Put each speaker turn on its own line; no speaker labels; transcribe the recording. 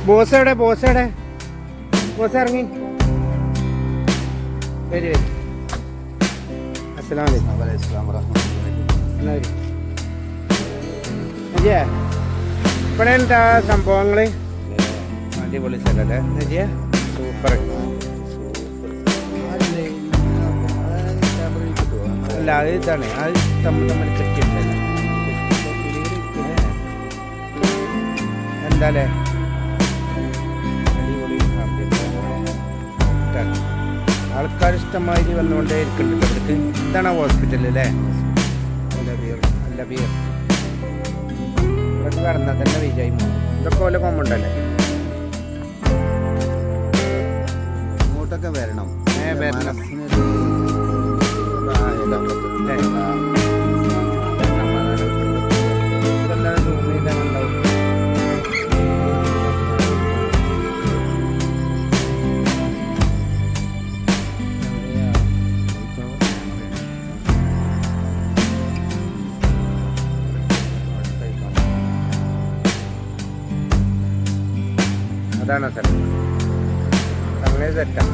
Boss എവിടെ boss ഇറങ്ങി വരി വരി. അസ്സലാമു അലൈക്കും. നജിയ ഇവിടെ എന്താ സംഭവങ്ങള്? അടിപൊളി സ്ഥലല്ലേ നജിയ? സൂപ്പർ. അല്ല അത് ഇതാണ്, അത് തമ്മിൽ കെട്ടിയിട്ടല്ല എന്താല്ലേ? അടിപൊളി ആൾക്കാർ ഇഷ്ടമായി വന്നുകൊണ്ടേ ഇരിക്കുന്നുണ്ട് ഇവിടേക്ക്. ഇതാണ് ഹോസ്പിറ്റൽ അല്ലേ? ഇവിടേക്ക് കടന്നാൽ തന്നെ വിജയം. ഇതൊക്കെ പോലെ കോമ്പൗണ്ടല്ലേ?
ഇങ്ങോട്ടൊക്കെ വരണം.
അതാണ് സ്ഥലം. അങ്ങനെ സെറ്റാണ്.